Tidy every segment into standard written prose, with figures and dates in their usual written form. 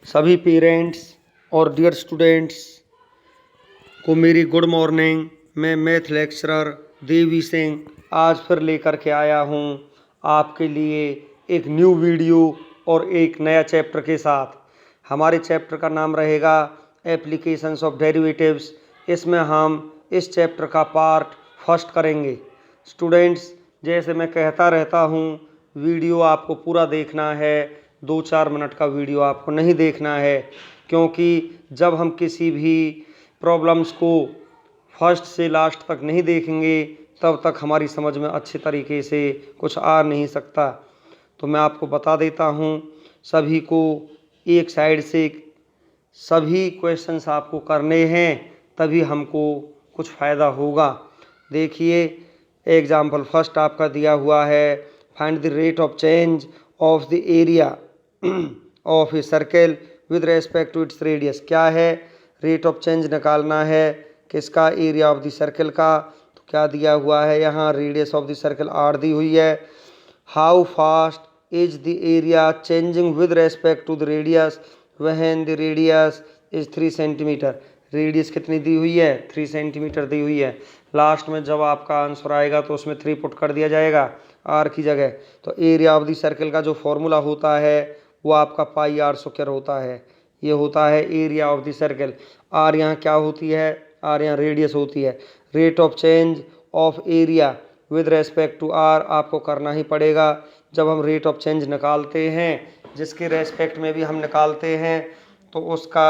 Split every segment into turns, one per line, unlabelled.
सभी पेरेंट्स और dear students को मेरी गुड मॉर्निंग। मैं मैथ लेक्चरर देवी सिंह आज फिर लेकर के आया हूँ आपके लिए एक न्यू वीडियो और एक नया चैप्टर के साथ। हमारे चैप्टर का नाम रहेगा एप्लीकेशंस ऑफ डेरिवेटिव्स। इसमें हम इस चैप्टर का पार्ट फर्स्ट करेंगे। स्टूडेंट्स, जैसे मैं कहता रहता हूँ, वीडियो आपको पूरा देखना है, 2-4 मिनट का वीडियो आपको नहीं देखना है, क्योंकि जब हम किसी भी प्रॉब्लम्स को फर्स्ट से लास्ट तक नहीं देखेंगे तब तक हमारी समझ में अच्छे तरीके से कुछ आ नहीं सकता। तो मैं आपको बता देता हूँ, सभी को एक साइड से सभी क्वेश्चंस आपको करने हैं, तभी हमको कुछ फ़ायदा होगा। देखिए, एग्जाम्पल फर्स्ट आपका दिया हुआ है, find the rate of change of the area of a circle with respect to its radius. क्या है? रेट ऑफ चेंज निकालना है किसका? एरिया ऑफ द सर्कल का। तो क्या दिया हुआ है यहाँ? Radius of the circle r दी हुई है। How fast is the area changing with respect to the radius when the radius is 3 centimetre. Radius कितनी दी हुई है? 3 सेंटीमीटर दी हुई है। लास्ट में जब आपका आंसर आएगा तो उसमें 3 पुट कर दिया जाएगा r की जगह। तो एरिया ऑफ द सर्कल का जो फॉर्मूला होता है वो आपका पाई r स्क्वायर होता है। ये होता है area of the circle. r यहाँ क्या होती है? r यहाँ रेडियस होती है। Rate of change of area with respect to r आपको करना ही पड़ेगा। जब हम रेट ऑफ चेंज निकालते हैं, जिसके रेस्पेक्ट में भी हम निकालते हैं, तो उसका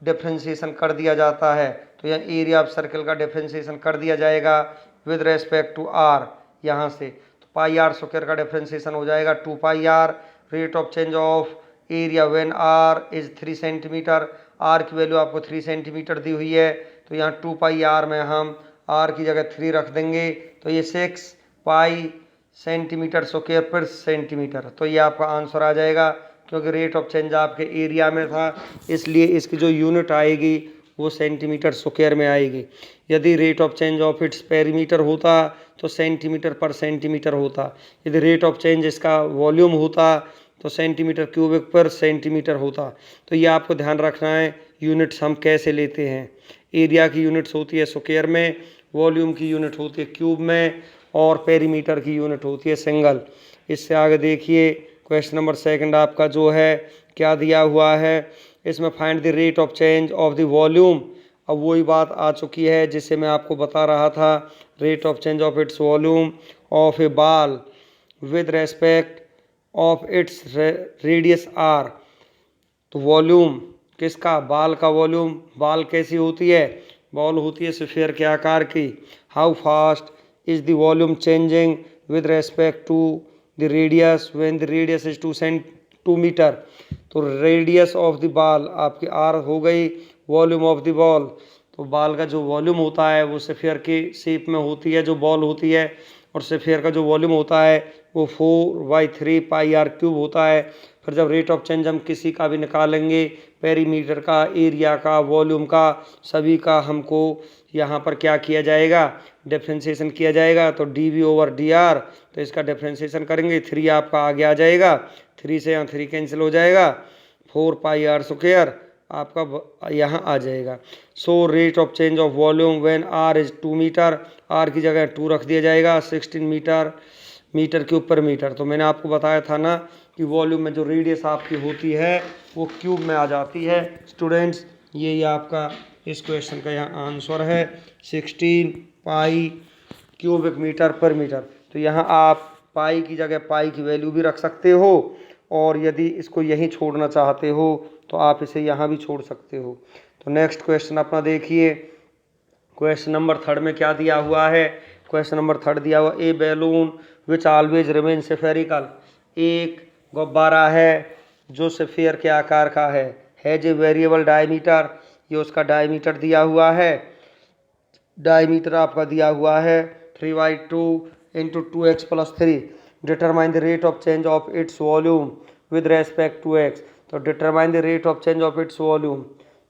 डिफ्रेंशिएशन कर दिया जाता है। तो यहाँ एरिया ऑफ सर्कल का डिफ्रेंशिएशन कर दिया जाएगा विद रेस्पेक्ट टू r यहाँ से। तो पाई r स्क्वायर का डिफ्रेंशिएशन हो जाएगा 2 पाई r। Rate of change of area when r is 3 centimetre. r की वैल्यू आपको 3 सेंटीमीटर दी हुई है, तो यहाँ 2 पाई r में हम r की जगह 3 रख देंगे, तो ये 6 पाई सेंटीमीटर स्क्वायर पर सेंटीमीटर। तो ये आपका आंसर आ जाएगा। क्योंकि रेट ऑफ चेंज आपके एरिया में था, इसलिए इसकी जो यूनिट आएगी वो सेंटीमीटर स्क्वायर में आएगी। यदि rate of change of its perimeter होता तो सेंटीमीटर पर सेंटीमीटर होता। यदि रेट ऑफ चेंज इसका वॉल्यूम होता तो सेंटीमीटर क्यूबिक पर सेंटीमीटर होता। तो ये आपको ध्यान रखना है, यूनिट्स हम कैसे लेते हैं। एरिया की यूनिट्स होती है स्क्वायर में, वॉल्यूम की यूनिट होती है क्यूब में, और पेरीमीटर की यूनिट होती है सिंगल। इससे आगे देखिए, क्वेश्चन नंबर सेकंड आपका जो है क्या दिया हुआ है, इसमें find the rate of change of the volume. अब वही बात आ चुकी है जिसे मैं आपको बता रहा था, rate of change of its volume of A ball with respect of its radius r। तो वॉल्यूम किसका? बॉल का वॉल्यूम। बॉल कैसी होती है? बॉल होती है स्फीयर के आकार की। How fast is the volume changing with respect to the radius when the radius is 2 metre. तो रेडियस ऑफ द बॉल आपकी r हो गई, वॉल्यूम ऑफ द बॉल। तो बॉल का जो वॉल्यूम होता है वो स्फीयर के शेप में होती है जो बॉल होती है, और स्फीयर का जो वॉल्यूम होता है वो 4/3 पाई r क्यूब होता है। फिर जब रेट ऑफ चेंज हम किसी का भी निकालेंगे, पेरीमीटर का, एरिया का, वॉल्यूम का, सभी का हमको यहाँ पर क्या किया जाएगा? डिफ्रेंशिएशन किया जाएगा। तो dv/dr, तो इसका डिफ्रेंशिएशन करेंगे, 3 आपका आगे आ जाएगा, 3 से यहाँ 3 कैंसिल हो जाएगा, 4 पाई r स्क्वायर आपका यहाँ आ जाएगा। So rate of change of volume when r is 2 metre, r की जगह 2 रख दिया जाएगा, 16 metre, metre cube per metre. तो मैंने आपको बताया था ना कि वॉल्यूम में जो रेडियस आपकी होती है वो क्यूब में आ जाती है। स्टूडेंट्स, ये आपका इस क्वेश्चन का यहाँ आंसर है, 16 पाई क्यूबिक मीटर पर मीटर। तो यहाँ आप पाई की जगह पाई की वैल्यू भी रख सकते हो, और यदि इसको यहीं छोड़ना चाहते हो तो आप इसे यहाँ भी छोड़ सकते हो। तो नेक्स्ट क्वेश्चन अपना देखिए, क्वेश्चन नंबर थर्ड में क्या दिया हुआ है। क्वेश्चन नंबर थर्ड दिया हुआ, a balloon which always remain spherical. एक गुब्बारा है जो स्फीयर के आकार का है, हैज ए वेरिएबल डायमीटर। ये उसका डायमीटर दिया हुआ है। डायमीटर आपका दिया हुआ है 3/2 × 2x + 3। Determine the rate of change of its volume with respect to x। तो determine the rate of change of its volume,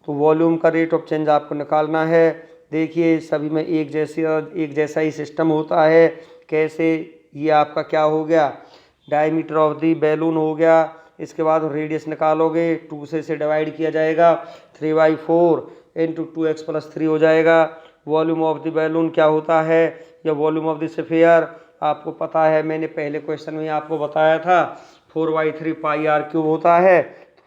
तो वॉल्यूम का रेट ऑफ चेंज आपको निकालना है। देखिए, सभी में एक जैसा ही सिस्टम होता है। कैसे? ये आपका क्या हो गया? डायमीटर ऑफ द बैलून हो गया इसके बाद रेडियस निकालोगे 2 से इसे डिवाइड किया जाएगा, 3/4 इंटू 2x+3 हो जाएगा। वॉल्यूम ऑफ द बैलून क्या होता है, या वॉल्यूम ऑफ द स्फीयर आपको पता है, मैंने पहले क्वेश्चन में आपको बताया था 4/3 पाई आर क्यूब होता है।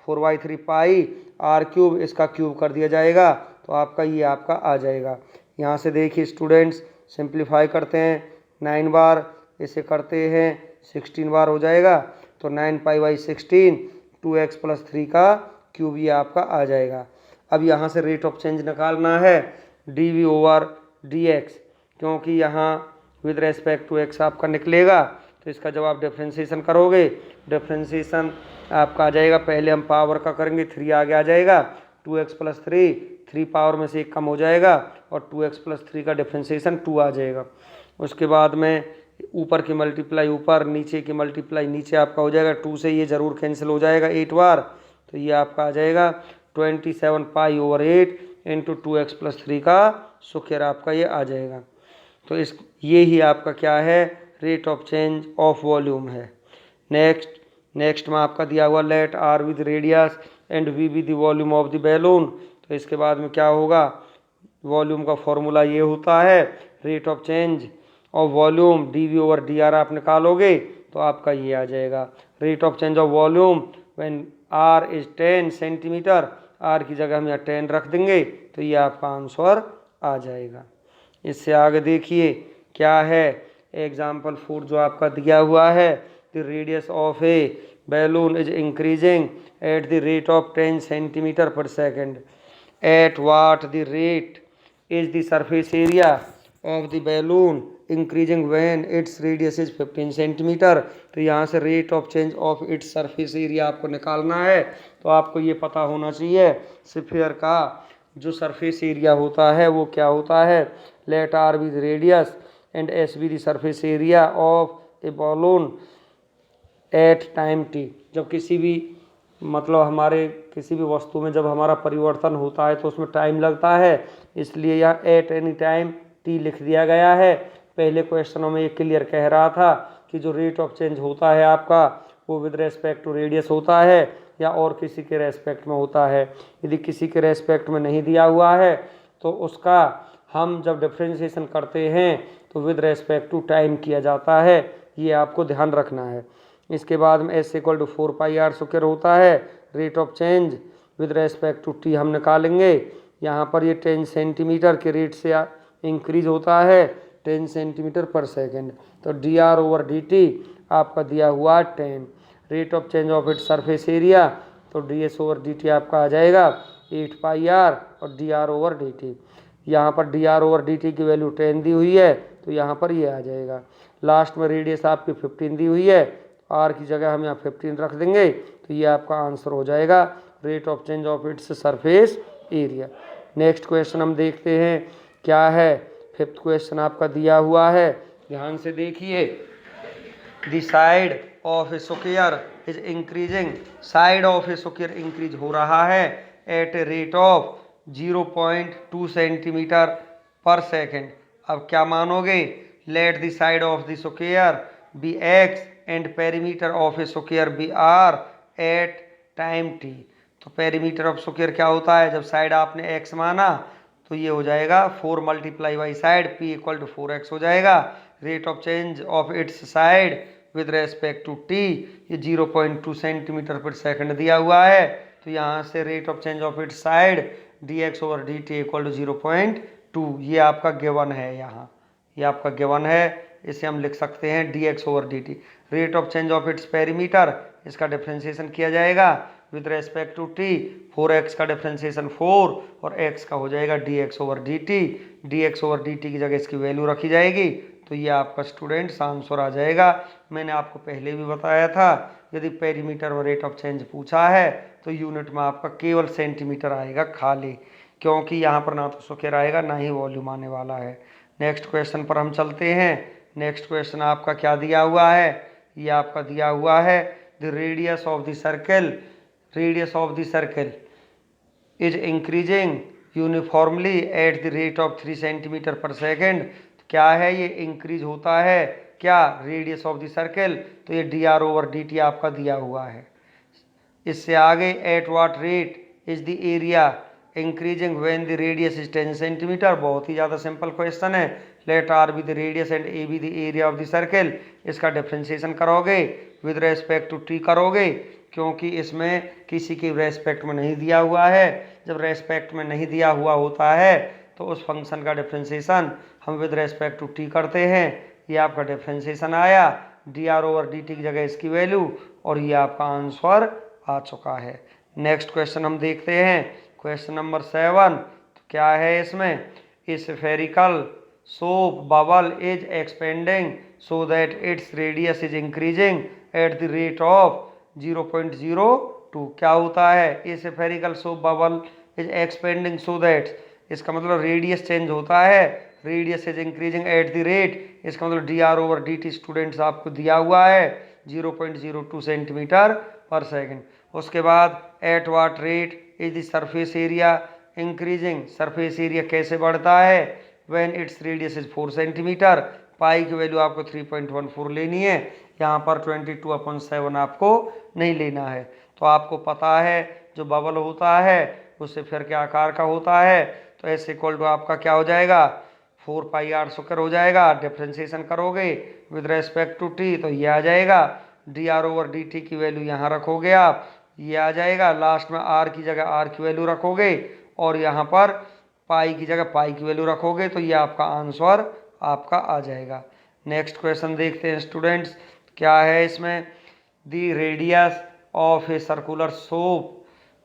4/3 पाई आर क्यूब, इसका क्यूब कर दिया जाएगा तो आपका ये आपका आ जाएगा। यहाँ से देखिए स्टूडेंट्स, सिंप्लीफाई करते हैं 9 बार, इसे करते हैं 16 बार हो जाएगा, तो 9π/16 2x+3 का क्यूब ये आपका आ जाएगा। अब यहाँ से रेट ऑफ चेंज निकालना है dv/dx, क्योंकि यहाँ विद रेस्पेक्ट टू x आपका निकलेगा, तो इसका जब आप डिफ्रेंशिएशन करोगे, डिफ्रेंशिएशन आपका आ जाएगा, पहले हम पावर का करेंगे, 3 आगे आ जाएगा, 2x+3, 3 पावर में से 1 कम हो जाएगा और 2x+3 का डिफ्रेंशिएशन 2 आ जाएगा। उसके बाद में ऊपर की मल्टीप्लाई ऊपर, नीचे की मल्टीप्लाई नीचे आपका हो जाएगा, 2 से ये ज़रूर कैंसिल हो जाएगा 8 बार, तो ये आपका आ जाएगा 27π/8 इंटू 2x+3 का स्क्वायर आपका ये आ जाएगा। तो ये ही आपका क्या है, rate of change of volume है। नेक्स्ट में आपका दिया हुआ let r with radius and v with the volume of the balloon. तो इसके बाद में क्या होगा, वॉल्यूम का फॉर्मूला ये होता है, rate of change of volume dv/dr आप निकालोगे तो आपका ये आ जाएगा, rate of change of volume when r is 10 centimetre, r की जगह हम यहाँ 10 रख देंगे तो ये आपका आंसर आ जाएगा। इससे आगे देखिए क्या है, एग्जाम्पल 4 जो आपका दिया हुआ है, the radius of a balloon is increasing at the rate of 10 centimetre per second, at what the rate is the surface area of the balloon increasing when its radius is 15 centimetre. तो यहाँ से rate of change of its surface area आपको निकालना है, तो आपको ये पता होना चाहिए स्फीयर का जो सरफेस एरिया होता है वो क्या होता है, let r with radius and s be the surface area of a balloon at time t. जब किसी भी मतलब हमारे किसी भी वस्तु में जब हमारा परिवर्तन होता है तो उसमें टाइम लगता है, इसलिए यहाँ एट एनी टाइम टी लिख दिया गया है। पहले क्वेश्चनों में ये क्लियर कह रहा था कि जो रेट ऑफ चेंज होता है आपका वो विद रेस्पेक्ट टू रेडियस होता है या और किसी के रेस्पेक्ट में होता है। यदि किसी के रेस्पेक्ट में नहीं दिया हुआ है तो उसका हम जब डिफ्रेंशिएशन करते हैं तो विद रेस्पेक्ट टू टाइम किया जाता है, ये आपको ध्यान रखना है। इसके बाद में s = 4πr स्क्वायर होता है, rate of change with respect to t हम निकालेंगे। यहाँ पर ये 10 सेंटीमीटर के रेट से इंक्रीज होता है 10 सेंटीमीटर पर सेकेंड, तो dr/dt आपका दिया हुआ 10, rate of change of its surface area, तो ds/dt आपका आ जाएगा 8πr और dr/dt। यहाँ पर dr/dt की वैल्यू 10 दी हुई है तो यहाँ पर ये आ जाएगा। लास्ट में रेडियस आपकी 15 दी हुई है, r की जगह हम यहाँ 15 रख देंगे तो ये आपका आंसर हो जाएगा, rate of change of its surface area. Next question हम देखते हैं क्या है, फिफ्थ क्वेश्चन आपका दिया हुआ है, ध्यान से देखिए। The side of a square is increasing, side of a square increase हो रहा है at a rate of 0.2 centimetre per second. अब क्या मानोगे, let the side of the square be x and perimeter of a square be r at time t। तो perimeter of square क्या होता है, जब साइड आपने x माना तो ये हो जाएगा 4 × साइड p = 4x हो जाएगा। Rate of change of its side with respect to t, ये 0.2 सेंटीमीटर पर सेकंड दिया हुआ है, तो यहाँ से rate of change of its side dx/dt = 0.2, ये आपका गिवन है। यहाँ ये आपका गिवन है, इसे हम लिख सकते हैं dx/dt। Rate of change of its perimeter, इसका डिफ्रेंशिएशन किया जाएगा with respect to t, 4x का डिफ्रेंशिएशन 4 और x का हो जाएगा dx/dt। dx/dt की जगह इसकी वैल्यू रखी जाएगी, तो ये आपका स्टूडेंट्स आंसर आ जाएगा। मैंने आपको पहले भी बताया था, यदि पेरीमीटर और रेट ऑफ चेंज पूछा है तो यूनिट में आपका केवल सेंटीमीटर आएगा खाली, क्योंकि यहाँ पर ना तो स्क्वायर आएगा ना ही वॉल्यूम आने वाला है। नेक्स्ट क्वेश्चन पर हम चलते हैं। नेक्स्ट क्वेश्चन आपका क्या दिया हुआ है, ये आपका दिया हुआ है the radius of the circle, radius of the circle is increasing uniformly eight the rate of 3 centimetre per second. क्या है, ये इंक्रीज होता है क्या, रेडियस ऑफ द सर्कल, तो ये dr/dt आपका दिया हुआ है। इससे आगे at what rate is the area increasing when the radius is 10 centimetre. बहुत ही ज़्यादा सिंपल क्वेश्चन है। Let r be the radius and a be the area of the circle. इसका डिफ्रेंशिएशन करोगे विद रेस्पेक्ट टू टी करोगे, क्योंकि इसमें किसी की रेस्पेक्ट में नहीं दिया हुआ है। जब रेस्पेक्ट में नहीं दिया हुआ होता है तो उस फंक्शन का डिफ्रेंशिएशन हम विद रेस्पेक्ट टू टी करते हैं। ये आपका डिफ्रेंशिएशन आया D r over d t की जगह इसकी वैल्यू, और ये आपका आंसर आ चुका है। नेक्स्ट क्वेश्चन हम देखते हैं, क्वेश्चन नंबर 7। तो क्या है इसमें, spherical soap bubble is expanding so that it's radius is increasing at the rate of 0.02। क्या होता है, spherical soap bubble is expanding so that, इसका मतलब रेडियस चेंज होता है, radius is increasing at the rate, इसका मतलब D r over d T students आपको दिया हुआ है 0.02 सेंटीमीटर पर सेकेंड। उसके बाद at what rate is the surface area increasing, surface area कैसे बढ़ता है, when its radius is 4 centimetre. Pi की वैल्यू आपको 3.14 लेनी है, यहाँ पर 22/7 आपको नहीं लेना है। तो आपको पता है जो बबल होता है उससे फिर के आकार का होता है, तो एस इक्वल टू आपका क्या हो जाएगा 4πr स्क्वायर हो जाएगा। डिफ्रेंशिएशन करोगे विद रेस्पेक्ट टू टी तो ये आ जाएगा, D r over d t की वैल्यू यहाँ रखोगे आप, ये आ जाएगा। लास्ट में आर की जगह आर की वैल्यू रखोगे और यहाँ पर पाई की जगह पाई की वैल्यू रखोगे, तो ये आपका आंसर आपका आ जाएगा। नेक्स्ट क्वेश्चन देखते हैं स्टूडेंट्स, क्या है इसमें, the radius of a circular soap.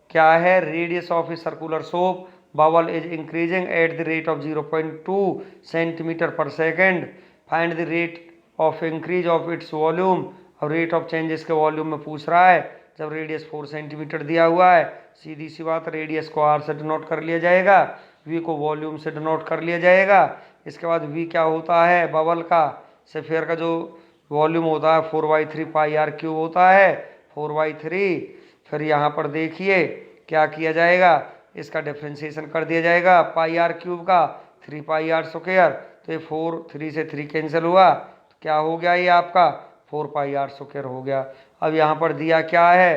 क्या है, radius of a circular soap bubble is increasing at the rate of 0.2 centimetre per second. Find the rate of increase of its volume. अब rate of change इसके volume में पूछ रहा है। जब radius 4 centimetre दिया हुआ है, सीधी सी बात, रेडियस को आर से डिनोट कर लिया जाएगा, वी को वॉल्यूम से डिनोट कर लिया जाएगा। इसके बाद वी क्या होता है, बबल का स्फीयर का जो वॉल्यूम होता है 4/3 पाई आर क्यूब होता है, 4/3। फिर यहाँ पर देखिए क्या किया जाएगा, इसका डिफ्रेंशिएशन कर दिया जाएगा पाई आर क्यूब का 3πr स्क्वायर। तो ये 4 3 से 3 कैंसिल हुआ, तो क्या हो गया, ये आपका 4πr स्क्वायर हो गया। अब यहाँ पर दिया क्या है,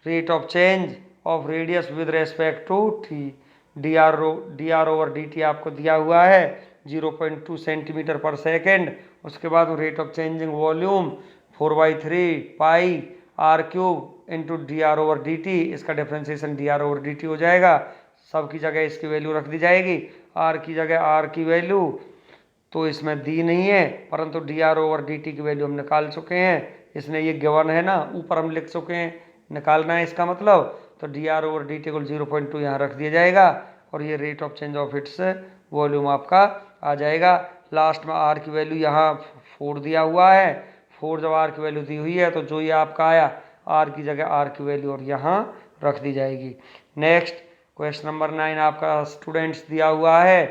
rate of change of radius with respect to t, d r over d t आपको दिया हुआ है 0.2 सेंटीमीटर पर सेकेंड। उसके बाद rate of changing volume 4/3 pi r cube into d r over d t, इसका differentiation d r over d t हो जाएगा। सब की जगह इसकी वैल्यू रख दी जाएगी, आर की जगह आर की वैल्यू तो इसमें दी नहीं है, परंतु D r over d t की वैल्यू हम निकाल चुके हैं। इसने ये गिवन है ना, ऊपर हम लिख चुके हैं, निकालना है इसका मतलब, तो d r over d T को 0.2 यहाँ रख दिया जाएगा और ये rate of change of its volume आपका आ जाएगा। लास्ट में आर की वैल्यू यहाँ 4 दिया हुआ है, 4 जब आर की वैल्यू दी हुई है तो जो ये आपका आया आर की जगह आर की वैल्यू और यहाँ रख दी जाएगी। नेक्स्ट क्वेश्चन नंबर 9 आपका स्टूडेंट्स दिया हुआ है,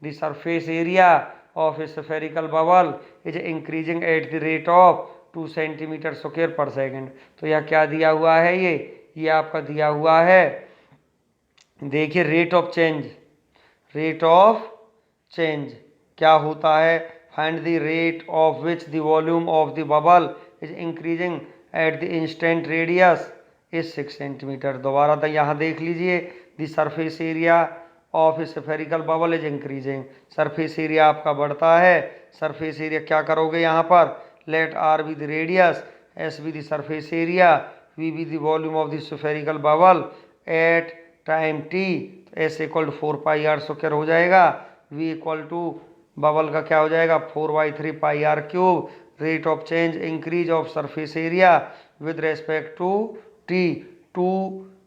the surface area of a spherical bubble is increasing at the rate of 2 centimetre square पर सेकेंड। तो यह क्या दिया हुआ है, ये आपका दिया हुआ है, देखिए rate of change, rate of change क्या होता है, find the rate of which the volume of the bubble is increasing at the instant radius is 6 centimetre. दोबारा तो यहाँ देख लीजिए, the surface area of spherical bubble is increasing, surface area आपका बढ़ता है। सरफेस एरिया क्या करोगे यहाँ पर, let r be the radius, s be the surface area, v be the volume of the spherical bubble at time t, s equal to 4πr square हो जाएगा, we equal to bubble का क्या हो जाएगा 4/3 pi r cube, rate of change increase of surface area with respect to t 2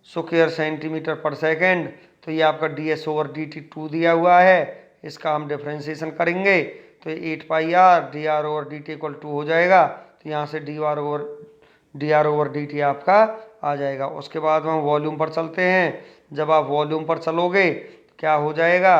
square centimetre per second. तो ये आपका d s over d t 2 दिया हुआ है, इसका हम डिफ्रेंशिएशन करेंगे तो 8πr D r over d t equal 2 हो जाएगा। तो यहाँ से D r over d t आपका आ जाएगा। उसके बाद हम वॉल्यूम पर चलते हैं, जब आप वॉल्यूम पर चलोगे तो क्या हो जाएगा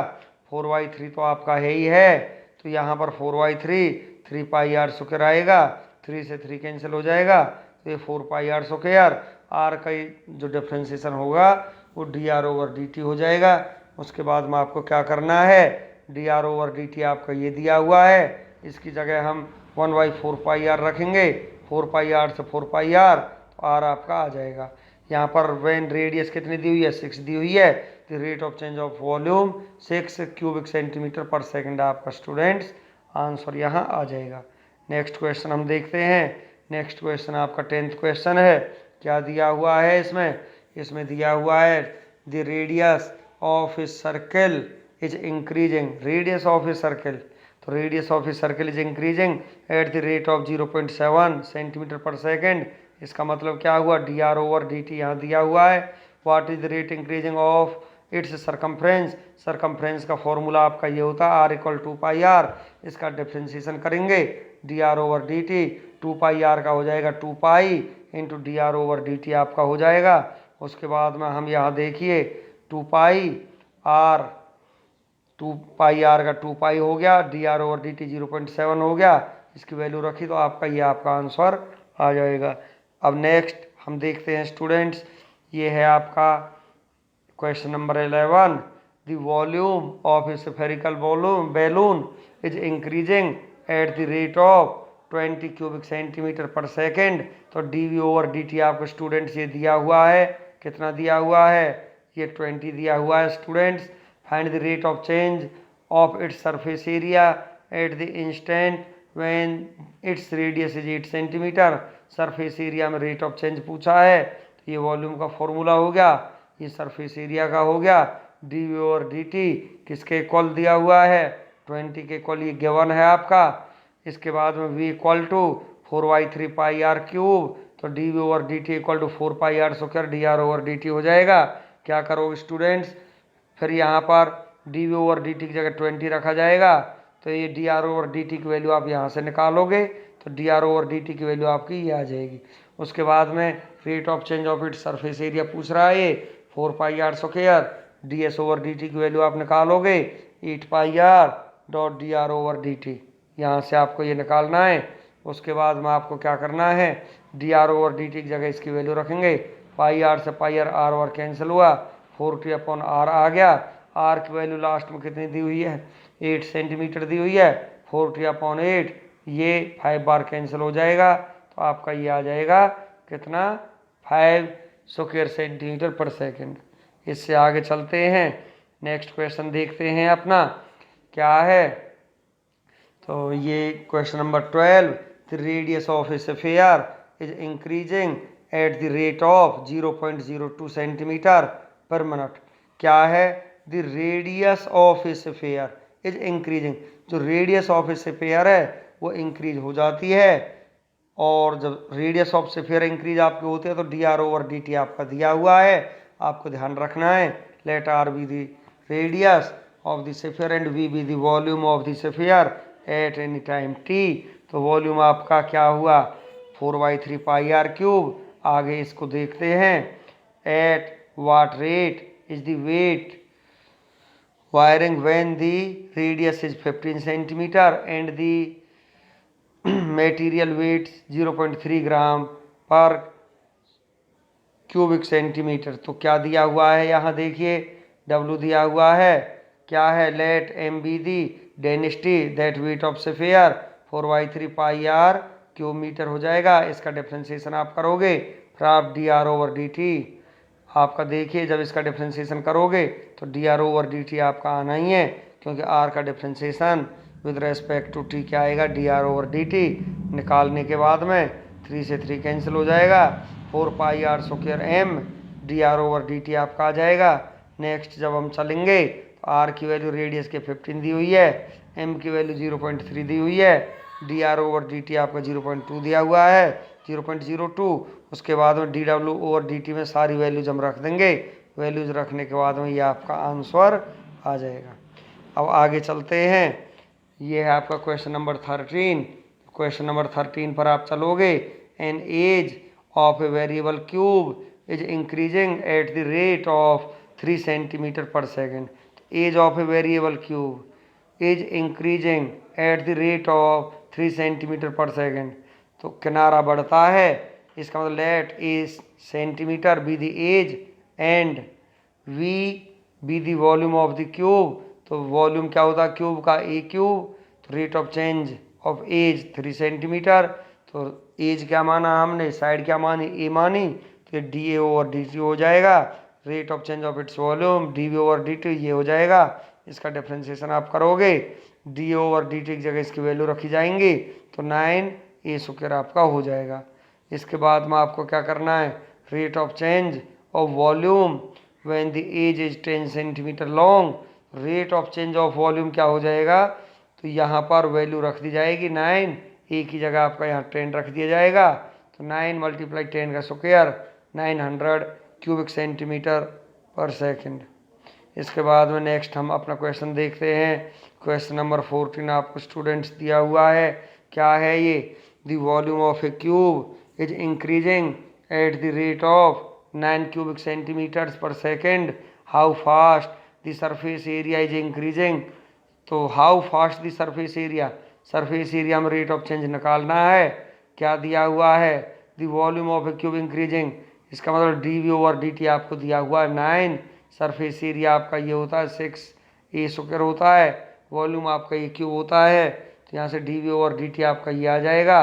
4/3 तो आपका है ही है, तो यहाँ पर 4/3 3πr स्क्वायर आएगा, 3 से 3 कैंसिल हो जाएगा, तो ये 4πr स्क्वायर, आर का जो डिफ्रेंशिएशन होगा वो D r over d t हो जाएगा। उसके बाद में आपको क्या करना है, D r over d t आपका ये दिया हुआ है, इसकी जगह हम 1/4πr रखेंगे, 4πr से 4πr तो आर आपका आ जाएगा। यहाँ पर वेन रेडियस कितनी दी हुई है, 6 दी हुई है, the rate of change of volume 6 cubic centimetre per second आपका स्टूडेंट्स आंसर यहाँ आ जाएगा। नेक्स्ट क्वेश्चन हम देखते हैं। नेक्स्ट क्वेश्चन आपका 10th क्वेश्चन है। क्या दिया हुआ है इसमें? इसमें दिया हुआ है the radius of a circle is increasing, radius of a circle, तो radius of a circle is increasing at the rate of 0.7 centimetre per second. इसका मतलब क्या हुआ, d r over d t यहाँ दिया हुआ है। What is the rate increasing of its circumference, circumference का फॉर्मूला आपका ये होता है r equal to pi r. इसका डिफ्रेंसिएशन करेंगे d r over d T, to pi are का हो जाएगा 2 pi into d r over d t आपका हो जाएगा। उसके बाद में हम यहाँ देखिए 2 पाई आर, 2 पाई आर का 2 पाई हो गया, D r over d T 0.7 हो गया, इसकी वैल्यू रखी तो आपका ये आपका आंसर आ जाएगा। अब नेक्स्ट हम देखते हैं स्टूडेंट्स, ये है आपका question number 11। The volume of a spherical balloon is increasing at the rate of 20 cubic centimetre per second. तो d v over d t आपको स्टूडेंट्स ये दिया हुआ है, कितना दिया हुआ है, ये 20 दिया हुआ है students. Find the rate of change of its surface area at the instant when its radius is 8 centimetre. Surface area में रेट ऑफ चेंज पूछा है, तो ये वॉल्यूम का फॉर्मूला हो गया, ये सरफेस एरिया का हो गया, d v over d t किसके इक्वल दिया हुआ है, 20 के इक्वल ये गिवन है आपका। इसके बाद में v equal to 4/3 pi r cube, तो d v over d t equal to 4 pi r square d r over d t हो जाएगा। क्या करोगे स्टूडेंट्स, फिर यहाँ पर d v over d t की जगह 20 रखा जाएगा, तो ये d r over d t की वैल्यू आप यहाँ से निकालोगे, तो d r over d t की वैल्यू आपकी ये आ जाएगी। उसके बाद में rate of change of it surface area पूछ रहा है, ये 4 pi r square, d s over d t की वैल्यू आप निकालोगे 8 pi r dot d r over d t, यहाँ से आपको ये निकालना है। उसके बाद में आपको क्या करना है, D r over d t की जगह इसकी वैल्यू रखेंगे, पाई आर से पाई आर ओवर कैंसिल हुआ, 40 अपॉन आर आ गया। आर की वैल्यू लास्ट में कितनी दी हुई है, 8 सेंटीमीटर दी हुई है, 40 अपॉन 8, ये 5 बार कैंसिल हो जाएगा, तो आपका ये आ जाएगा कितना, 5 स्क्वायर सेंटीमीटर पर सेकेंड। इससे आगे चलते हैं, नेक्स्ट क्वेश्चन देखते हैं अपना क्या है। तो ये question number 12, the radius of A sphere is increasing at the rate of 0.02 centimetre per minute. क्या है, the radius of A sphere is increasing, जो रेडियस ऑफ ए स्फीयर है वो इंक्रीज हो जाती है, और जब रेडियस ऑफ स्फीयर इंक्रीज आपके होते हैं तो d r over d t आपका दिया हुआ है, आपको ध्यान रखना है। Let r be the radius of the sphere and we be the volume of the sphere at any time t. तो वॉल्यूम आपका क्या हुआ, 4/3 पाई आर क्यूब। आगे इसको देखते हैं, at what rate is the weight varying when the radius is 15 centimetre and the material weight 0.3 gram per cubic centimetre. तो क्या दिया हुआ है, यहाँ देखिए W दिया हुआ है, क्या है, let m be the density that weight of sphere 4/3 pi r cube metre हो जाएगा। इसका डिफ्रेंसिएशन आप करोगे, फिर आप d r over d t आपका देखिए, जब इसका डिफ्रेंसिएशन करोगे तो d r over d t आपका आना ही है, क्योंकि आर का differentiation with respect to t क्या आएगा, d r over d t. निकालने के बाद में 3 से 3 कैंसिल हो जाएगा, 4 pi r square m d r over d t आपका आ जाएगा। नेक्स्ट जब हम चलेंगे तो आर की वैल्यू रेडियस के 15 दी हुई है, एम की वैल्यू 0.3 दी हुई है, D r over d t आपका 0.2 दिया हुआ है, 0.02। उसके बाद में D W over d T में सारी वैल्यूज हम रख देंगे, वैल्यूज रखने के बाद में ये आपका आंसर आ जाएगा। अब आगे चलते हैं, ये है आपका क्वेश्चन नंबर 13। क्वेश्चन नंबर 13 पर आप चलोगे, an edge of a variable cube is increasing at the rate of 3 centimetre per second. Edge of a variable cube is increasing at the rate of 3 centimetre per second. तो किनारा बढ़ता है, इसका मतलब let a centimetre be the edge and we be the volume of the cube. तो वॉल्यूम क्या होता है क्यूब का, ए क्यूब, तो rate of change of as 3 centimetre. तो एज क्या माना हमने, साइड क्या मानी, ए मानी, तो ये d a over d t हो जाएगा। Rate of change of its volume d v over d t ये हो जाएगा। इसका डिफ्रेंसिएशन आप करोगे, d a over d t की जगह इसकी वैल्यू रखी जाएंगी, तो 9a² आपका हो जाएगा। इसके बाद में आपको क्या करना है, rate of change of volume when the edge is 10 centimetre long, rate of change of volume क्या हो जाएगा, तो यहाँ पर वैल्यू रख दी जाएगी 9, ए की जगह आपका यहाँ 10 रख दिया जाएगा, तो 9 × 10 का square 900 cubic centimetre per second. इसके बाद में नेक्स्ट हम अपना क्वेश्चन देखते हैं। क्वेश्चन नंबर 14 आपको स्टूडेंट्स दिया हुआ है। क्या है ये, the volume of a cube is increasing at the rate of 9 cubic centimetres per second, how fast the surface area is increasing. तो how fast the surface area, surface area में rate of change निकालना है। क्या दिया हुआ है, the volume of a cube increasing, इसका मतलब d v over d t आपको दिया हुआ है 9, सरफेस एरिया आपका ये होता है 6a² होता है, वॉल्यूम आपका ये क्यूब होता है, तो यहाँ से d v over d t आपका ये आ जाएगा,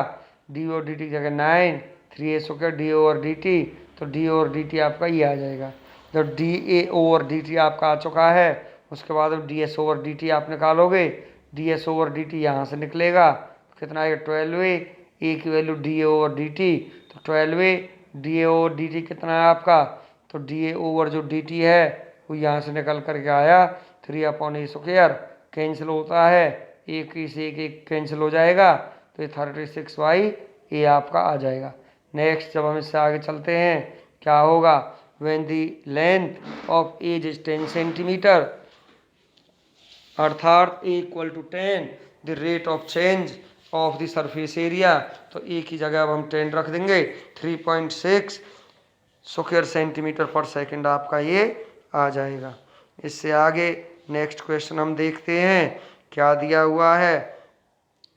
d v over d t की जगह 9 3a² d over d t, तो डी ओवर डी टी आपका ये आ जाएगा। जब d a over d t आपका आ चुका है, उसके बाद d s over d t आप निकालोगे, d s over d t यहाँ से निकलेगा, कितना आएगा 12a, ए की value d a over d t, तो 12a, D a over d t कितना है आपका, तो डी ए ओवर जो डी टी है वो यहाँ से निकल करके आया 3/a², कैंसिल होता है, एक से एक कैंसिल हो जाएगा, तो ये 36/a आपका आ जाएगा। नेक्स्ट जब हम इससे आगे चलते हैं, क्या होगा, when the length of edge is 10 centimetre, अर्थात a = 10 the rate of change of the surface area, तो a की जगह अब हम 10 रख देंगे, 3.6 स्क्वायर सेंटीमीटर पर सेकंड आपका ये आ जाएगा। इससे आगे नेक्स्ट क्वेश्चन हम देखते हैं, क्या दिया हुआ है।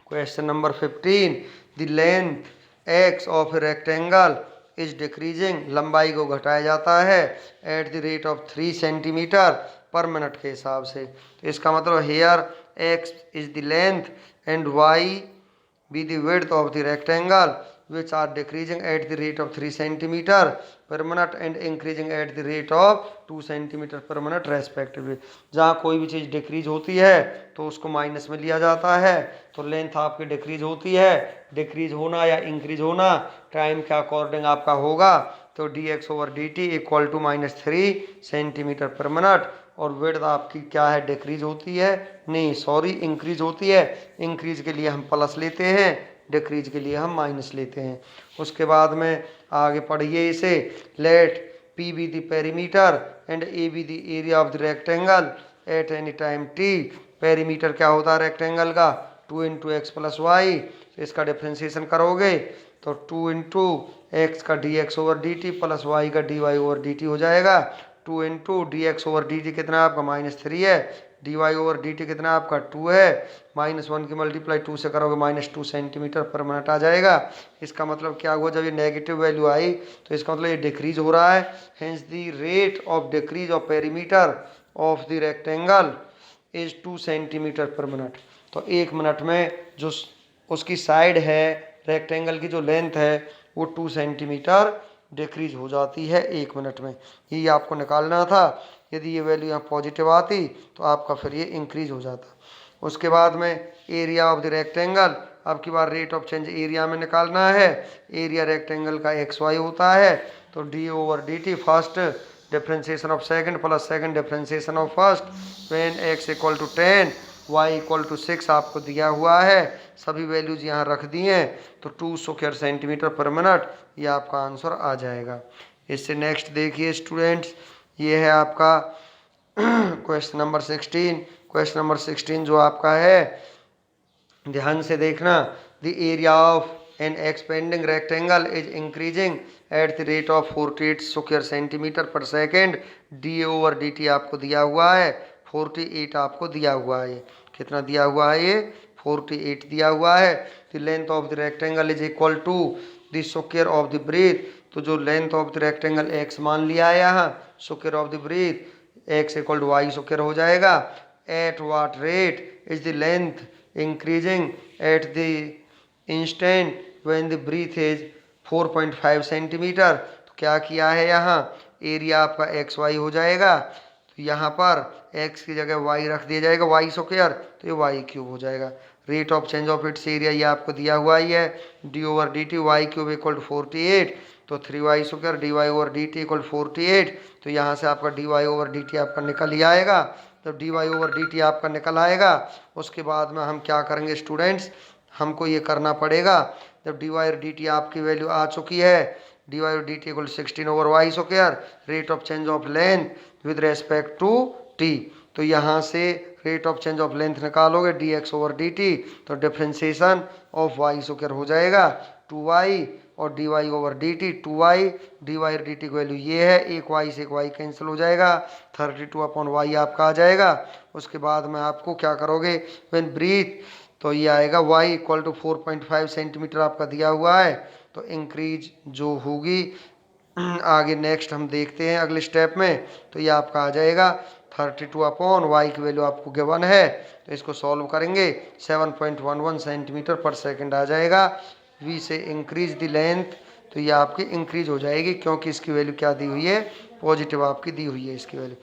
Question number 15, the length x of a rectangle is decreasing, लंबाई को घटाया जाता है at the rate of 3 centimetre per minute के हिसाब से। तो इसका मतलब here x is the length and y be the width of the rectangle which are decreasing at the rate of 3 centimeter per minute and increasing at the rate of 2 centimeter per minute respectively। जहाँ कोई भी चीज़ decrease होती है तो उसको minus में लिया जाता है, तो लेंथ आपकी डिक्रीज होती है, डिक्रीज होना या इंक्रीज होना टाइम के अकॉर्डिंग आपका होगा, तो d x over d t equal to -3 centimetre per minute, और विड्थ आपकी क्या है, डिक्रीज होती है, नहीं सॉरी इंक्रीज होती है, इंक्रीज के लिए हम प्लस लेते हैं, डिक्रीज के लिए हम माइनस लेते हैं। उसके बाद में आगे पढ़िए इसे, let p be the perimeter and a be the area of the rectangle at any time t. Perimeter क्या होता है रेक्टेंगल का, 2 × x + y, तो इसका डिफ्रेंसिएशन करोगे तो 2 × x का d x over d t plus y का d y over d t हो जाएगा। 2 × d x over d t कितना आपका -3 है, d y over d t कितना आपका 2 है, -1 की मल्टीप्लाई 2 से करोगे -2 सेंटीमीटर पर मिनट आ जाएगा। इसका मतलब क्या हुआ, जब ये नेगेटिव वैल्यू आई तो इसका मतलब ये डिक्रीज हो रहा है, hence the rate of decrease of perimeter of the rectangle is 2 centimetre per minute. तो 1 मिनट में जो उसकी साइड है रेक्टेंगल की जो लेंथ है वो 2 सेंटीमीटर डिक्रीज हो जाती है 1 मिनट में। ये आपको निकालना था, यदि ये वैल्यू यहाँ पॉजिटिव आती तो आपका फिर ये इंक्रीज हो जाता। उसके बाद में एरिया ऑफ द रेक्टेंगल, अब की बार रेट ऑफ चेंज एरिया में निकालना है। एरिया रेक्टेंगल का XY होता है, तो d over d T first differentiation of second plus second differentiation of first, when x = 10 y = 6 आपको दिया हुआ है, सभी वैल्यूज यहाँ रख दी हैं, तो 2 स्क्वायर सेंटीमीटर पर मिनट ये आपका आंसर आ जाएगा। इससे नेक्स्ट देखिए स्टूडेंट्स, ये है आपका क्वेश्चन नंबर 16। क्वेश्चन नंबर 16 जो आपका है, ध्यान से देखना, the area of an expanding rectangle is increasing at the rate of 48 square centimetre per second, d over d t आपको दिया हुआ है 48 आपको दिया हुआ है, कितना दिया हुआ है ये 48 दिया हुआ है। The length of the rectangle is equal to the square of the breadth, तो जो length of the rectangle x मान लिया है यहाँ, square of the breadth x = y² हो जाएगा। At what rate is the length increasing at the instant when the breadth is 4.5 centimetre, तो क्या किया है यहाँ, एरिया आपका एक्स वाई हो जाएगा, तो यहाँ पर एक्स की जगह वाई रख दिया जाएगा, वाई स्क्वायर, तो ये वाई क्यूब हो जाएगा। Rate of change of its area ये आपको दिया हुआ ही है, d over d t y cube equal to 48, तो 3y square d y over d t equal 48, तो यहाँ से आपका d y over d t आपका निकल ही आएगा। तो d y over d t आपका निकल आएगा। उसके बाद में हम क्या करेंगे स्टूडेंट्स, हमको ये करना पड़ेगा, जब डी वाई और डी टी आपकी वैल्यू आ चुकी है, डी वाई और d t equal 16 over y square, rate of change of length with respect to t, तो यहाँ से rate of change of length निकालोगे d x over d t, तो डिफ्रेंसिएशन ऑफ वाई स्क्वायर हो जाएगा 2y, और d y over d t 2y, d y और d t की वैल्यू ये है, एक y से एक y कैंसिल हो जाएगा, 32 अपॉन वाई आपका आ जाएगा। उसके बाद में आपको क्या करोगे, व्हेन ब्रीथ, तो ये आएगा y इक्वल टू 4.5 सेंटीमीटर आपका दिया हुआ है, तो इंक्रीज जो होगी आगे नेक्स्ट हम देखते हैं अगले स्टेप में, तो ये आपका आ जाएगा 32 अपॉन वाई की वैल्यू आपको गिवन है, तो इसको सॉल्व करेंगे 7.11 सेंटीमीटर पर सेकंड आ जाएगा। वी से इंक्रीज द लेंथ, तो ये आपकी इंक्रीज हो जाएगी क्योंकि इसकी वैल्यू क्या दी हुई है, पॉजिटिव आपकी दी हुई है इसकी वैल्यू।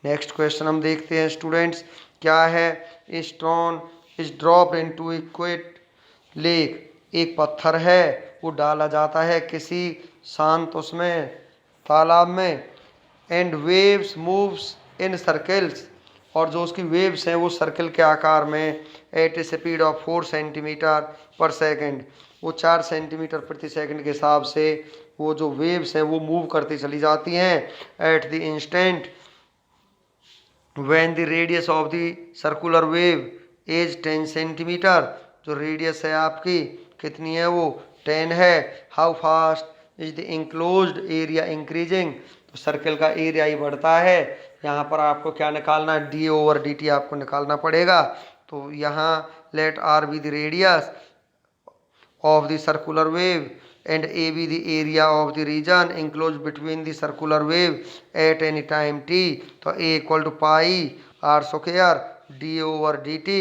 नेक्स्ट क्वेश्चन हम देखते हैं स्टूडेंट्स, क्या है, stone is drop into equate lake, एक पत्थर है वो डाला जाता है किसी शांत उसमें तालाब में, and waves moves in circles, और जो उसकी वेव्स हैं वो सर्कल के आकार में at a speed of 4 centimetre per second, वो 4 सेंटीमीटर प्रति सेकंड के हिसाब से वो जो वेव्स हैं वो मूव करती चली जाती हैं eight the instant when the radius of the circular wave is 10 centimetre, जो रेडियस है आपकी कितनी है, वो 10 है। How fast is the enclosed area increasing, तो सर्कल का एरिया ही बढ़ता है। यहाँ पर आपको क्या निकालना है, डी ओवर डी टी आपको निकालना पड़ेगा। तो यहाँ let r be the radius of the circular wave and A be the area of the region enclosed between the circular wave at any time t, तो A equal to pi r square d over d t,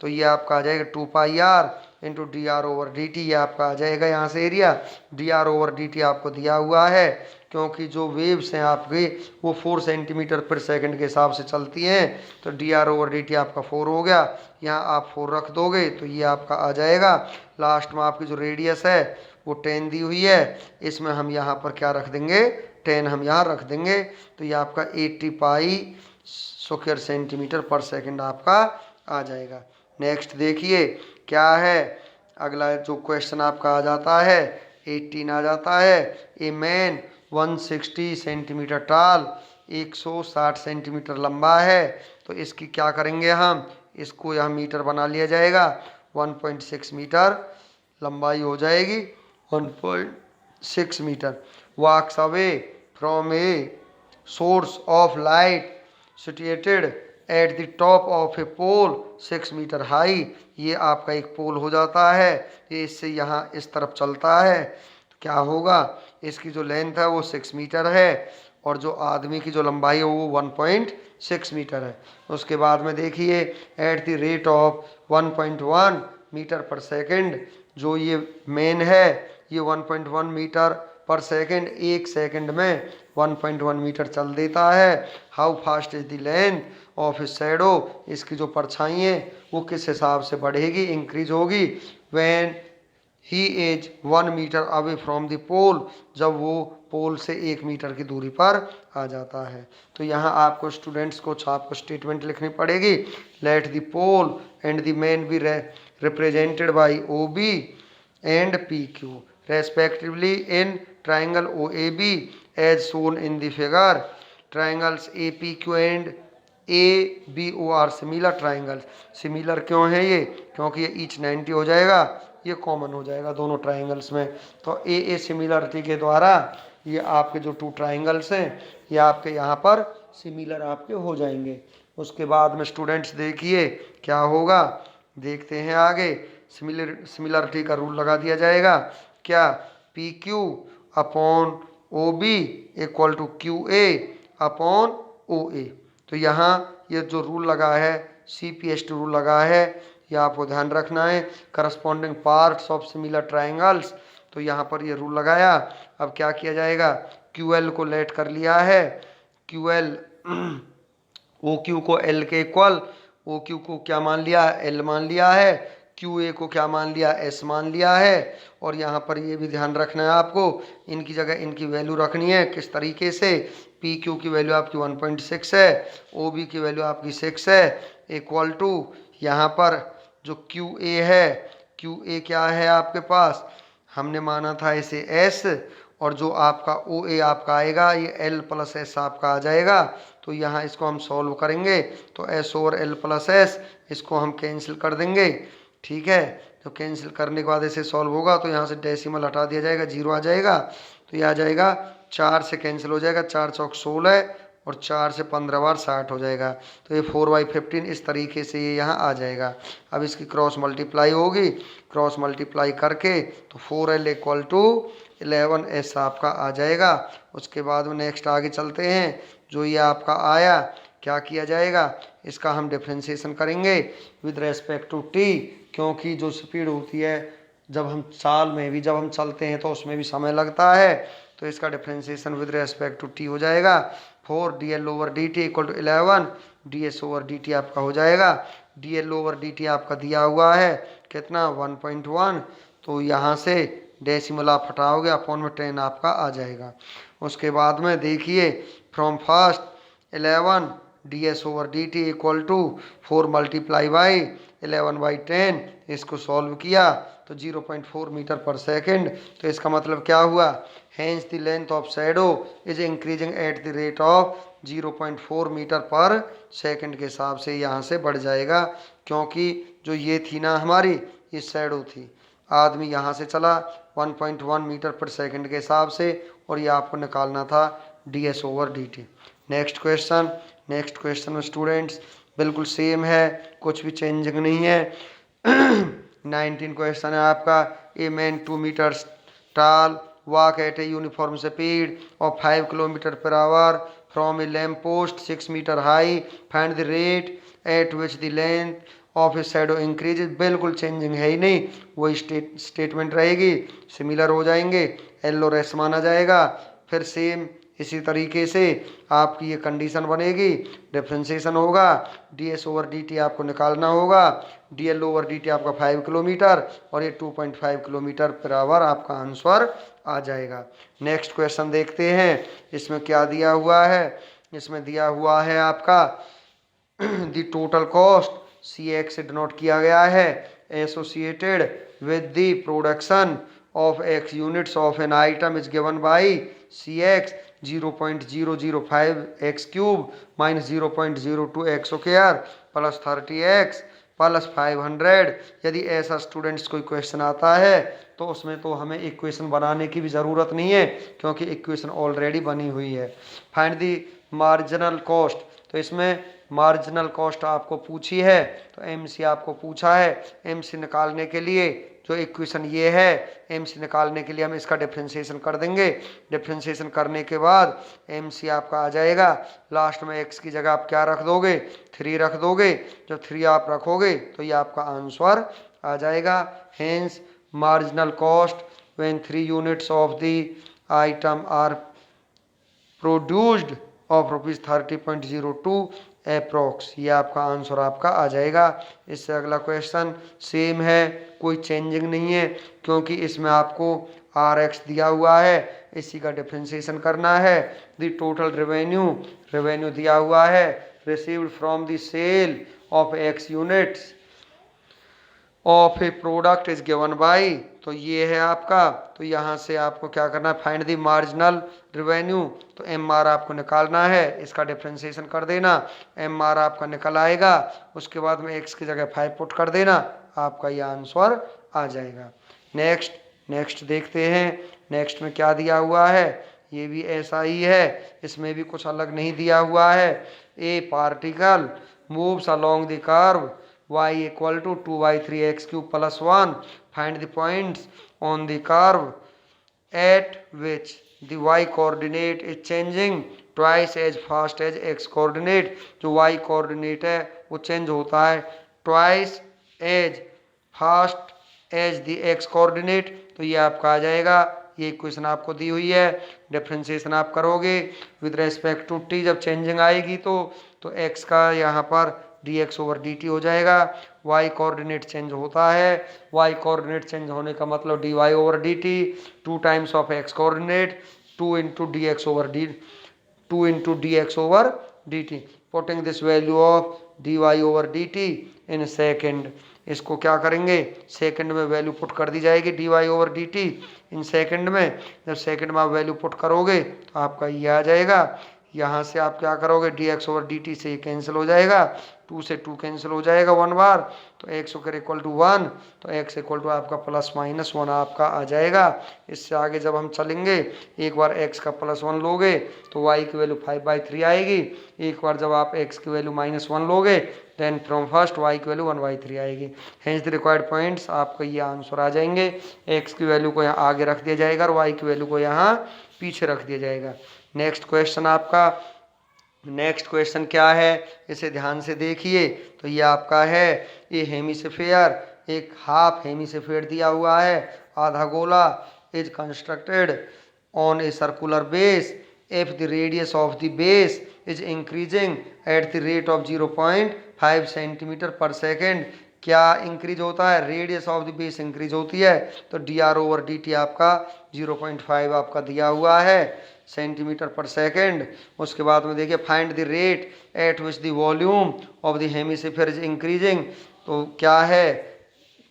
तो ये आपका आ जाएगा 2 pi r into d r over d t, ये आपका आ जाएगा यहाँ से area. D r over d t आपको दिया हुआ है क्योंकि जो वेव्स हैं आपकी वो 4 सेंटीमीटर पर सेकंड के हिसाब से चलती हैं, तो d r over d t आपका 4 हो गया, यहाँ आप 4 रख दोगे तो ये आपका आ जाएगा। लास्ट में आपकी जो रेडियस है वो 10 दी हुई है, इसमें हम यहाँ पर क्या रख देंगे, 10 हम यहाँ रख देंगे, तो ये आपका 80 pi square centimetre per second आपका आ जाएगा। नेक्स्ट देखिए क्या है, अगला जो क्वेश्चन आपका आ जाता है 18 आ जाता है, ए मैन 160 सेंटीमीटर टाल, 160 सेंटीमीटर लंबा है, तो इसकी क्या करेंगे हम, इसको यहाँ मीटर बना लिया जाएगा, 1.6 मीटर लंबाई हो जाएगी, 1.6 metre. Walks away from a source of light situated at the top of a pole 6 metre high, ये आपका एक पोल हो जाता है, ये इससे यहाँ इस तरफ चलता है, तो क्या होगा, इसकी जो लेंथ है वो 6 मीटर है और जो आदमी की जो लंबाई है वो 1.6 मीटर है। उसके बाद में देखिए at the rate of 1.1 metre per second, जो ये मेन है ये 1.1 मीटर पर सेकंड, एक सेकंड में 1.1 मीटर चल देता है। How fast is the length of his shadow, इसकी जो परछाई है वो किस हिसाब से बढ़ेगी, इंक्रीज होगी, when he is 1 metre away from the pole, जब वो पोल से 1 मीटर की दूरी पर आ जाता है। तो यहाँ आपको स्टूडेंट्स को आपको स्टेटमेंट लिखनी पड़ेगी, let the pole and the man be represented by o b and p q respectively in triangle OAB as shown in the figure. Triangles APQ and ABO are similar triangles. Similar क्यों है ये, क्योंकि ये each 90 हो जाएगा, ये common हो जाएगा दोनों ट्राइंगल्स में, तो ए सिमिलरिटी के द्वारा ये आपके जो 2 ट्राइंगल्स हैं ये आपके यहाँ पर सिमिलर आपके हो जाएंगे। उसके बाद में स्टूडेंट्स देखिए क्या होगा, देखते हैं आगे। सिमिलरिटी का रूल लगा दिया जाएगा, क्या, p q upon o b equal to q a upon o a, तो यहाँ ये जो रूल लगा है CPST रूल लगा है, ये आपको ध्यान रखना है। Corresponding parts of similar triangles, तो यहाँ पर ये रूल लगाया, अब क्या किया जाएगा, क्यू एल को लेट कर लिया है, क्यू एल ओ क्यू को एल के इक्वल, ओ क्यू को क्या मान लिया, एल मान लिया है, क्यू ए को क्या मान लिया, एस मान लिया है। और यहाँ पर ये भी ध्यान रखना है आपको, इनकी जगह इनकी वैल्यू रखनी है किस तरीके से। पी क्यू की वैल्यू आपकी 1.6 है, ओ बी की वैल्यू आपकी 6 है, इक्वल टू यहाँ पर जो क्यू ए है, क्यू ए क्या है आपके पास, हमने माना था इसे एस, और जो आपका ओ ए आपका आएगा ये एल प्लस एस आपका आ जाएगा। तो यहाँ इसको हम सॉल्व करेंगे तो S over L plus S, इसको हम कैंसिल कर देंगे। ठीक है, तो कैंसिल करने के बाद इसे सॉल्व होगा तो यहाँ से डेसिमल हटा दिया जाएगा, 0 आ जाएगा। तो ये आ जाएगा 4 से कैंसिल हो जाएगा, 4 चौक 16 और 4 से 15 बार 60 हो जाएगा। तो ये 4/15 इस तरीके से ये यहाँ आ जाएगा। अब इसकी क्रॉस मल्टीप्लाई होगी, क्रॉस मल्टीप्लाई करके तो 4L इक्वल टू 11S आपका आ जाएगा। उसके बाद में नेक्स्ट आगे चलते हैं, जो ये आपका आया क्या किया जाएगा, इसका हम डिफ्रेंशिएशन करेंगे विद रेस्पेक्ट टू टी, क्योंकि जो स्पीड होती है जब हम साल में भी जब हम चलते हैं तो उसमें भी समय लगता है। तो इसका differentiation with respect to t हो जाएगा 4dl over d t equal to 11 ds over d t आपका हो जाएगा। dl ओवर डी टी आपका दिया हुआ है कितना 1.1, तो यहाँ से डेसिमल आप हटाओगे, अपॉन में 10 आपका आ जाएगा। उसके बाद में देखिए from first 11 ds over d t equal to 4 multiply by 11/10, इसको सॉल्व किया तो 0.4 मीटर पर सेकेंड। तो इसका मतलब क्या हुआ, hence the length of shadow is increasing at the rate of 0.4 metre per second के हिसाब से यहाँ से बढ़ जाएगा, क्योंकि जो ये थी ना हमारी ये शैडो थी, आदमी यहाँ से चला 1.1 मीटर पर सेकेंड के हिसाब से, और ये आपको निकालना था ds over d T. Next question में स्टूडेंट्स बिल्कुल सेम है, कुछ भी चेंजिंग नहीं है। 19 क्वेश्चन है आपका, a man 2 metres tall walk at a uniform speed of 5 kilometre per hour from a lamp post 6 metre high, find the rate at which the length of a shadow increases। बिल्कुल changing है ही नहीं, वही statement रहेगी, similar हो जाएंगे, L और S माना जाएगा। फिर सेम इसी तरीके से आपकी ये कंडीशन बनेगी, डिफ्रेंशिएशन होगा, ds ओवर dt आपको निकालना होगा, dl ओवर dt आपका 5 किलोमीटर और ये 2.5 किलोमीटर पर आवर आपका आंसर आ जाएगा। नेक्स्ट क्वेश्चन देखते हैं, इसमें क्या दिया हुआ है, इसमें दिया हुआ है आपका द टोटल कॉस्ट CX से डिनोट किया गया है associated with the production of x units of an item is given by CX 0.005 x cube minus 0.02 x square plus 30x plus 500। यदि ऐसा स्टूडेंट्स कोई क्वेश्चन आता है तो उसमें तो हमें इक्वेशन बनाने की भी ज़रूरत नहीं है, क्योंकि इक्वेशन ऑलरेडी बनी हुई है। फाइंड दी मार्जिनल कॉस्ट, तो इसमें मार्जिनल कॉस्ट आपको पूछी है, तो एमसी आपको पूछा है। एमसी निकालने के लिए जो इक्वेशन ये है, एमसी निकालने के लिए हम इसका डिफ्रेंशिएशन कर देंगे। डिफ्रेंशिएशन करने के बाद एमसी आपका आ जाएगा, लास्ट में एक्स की जगह आप क्या रख दोगे, 3 रख दोगे। जब 3 आप रखोगे तो ये आपका आंसर आ जाएगा। Hence marginal cost when 3 units of the item are produced of ₹30.02 approx, ये आपका आंसर आपका आ जाएगा। इससे अगला क्वेश्चन सेम है, कोई चेंजिंग नहीं है, क्योंकि इसमें आपको RX दिया हुआ है, इसी का डिफ्रेंशिएशन करना है। द टोटल रेवेन्यू दिया हुआ है received from the sale of X units of a product is given by, तो ये है आपका। तो यहाँ से आपको क्या करना है, फाइंड दी मार्जिनल रेवेन्यू, तो MR आपको निकालना है, इसका डिफ्रेंशिएशन कर देना, MR आपका निकल आएगा। उसके बाद में x की जगह 5 पुट कर देना, आपका ये आंसर आ जाएगा। नेक्स्ट देखते हैं, नेक्स्ट में क्या दिया हुआ है, ये भी ऐसा ही है, इसमें भी कुछ अलग नहीं दिया हुआ है। ए particle moves along the curve y equal to 2/3 x cube plus 1, find the points on the curve at which the y coordinate is changing twice as fast as x coordinate। जो y coordinate है वो change होता है twice as fast as the x coordinate, तो ये आपका आ जाएगा ये इक्वेशन आपको दी हुई है। डिफरेंशिएशन आप करोगे विद रेस्पेक्ट टू टी, जब चेंजिंग आएगी तो एक्स का यहाँ पर dx ओवर dt हो जाएगा। y कोऑर्डिनेट चेंज होता है, y कोऑर्डिनेट चेंज होने का मतलब dy over dt, 2 times of x coordinate, 2 into dx over D 2 into dx over dt। Putting this value of dy over dt in second, इसको क्या करेंगे सेकंड में value put कर दी जाएगी dy over dt in second में। जब second में आप वैल्यू पुट करोगे तो आपका ये आ जाएगा। यहाँ से आप क्या करोगे dx ओवर dt से ये कैंसिल हो जाएगा, 2 से 2 कैंसिल हो जाएगा 1 बार, तो x इक्वल टू 1, तो x इक्वल टू आपका प्लस माइनस 1 आपका आ जाएगा। इससे आगे जब हम चलेंगे एक बार x का प्लस 1 लोगे तो y की वैल्यू 5/3 आएगी। एक बार जब आप x की वैल्यू -1 लोगे देन फ्रॉम फर्स्ट y की वैल्यू 1/3 आएगी। हेंस द रिक्वायर्ड पॉइंट्स आपका ये आंसर आ जाएंगे। x की वैल्यू को यहाँ आगे रख दिया जाएगा और y की वैल्यू को यहाँ पीछे रख दिया जाएगा। नेक्स्ट क्वेश्चन क्या है, इसे ध्यान से देखिए। तो ये आपका है ये हेमिस्फीयर, एक हाफ हेमिस्फीयर दिया हुआ है, आधा गोला is constructed on a circular base if the radius of the base is increasing at the rate of 0.5 centimetre per second. क्या इंक्रीज होता है, radius of the base increase होती है, तो dr ओवर dt आपका 0.5 आपका दिया हुआ है सेंटीमीटर पर सेकेंड। उसके बाद में देखिए find the rate at which the volume of the hemisphere is increasing. तो क्या है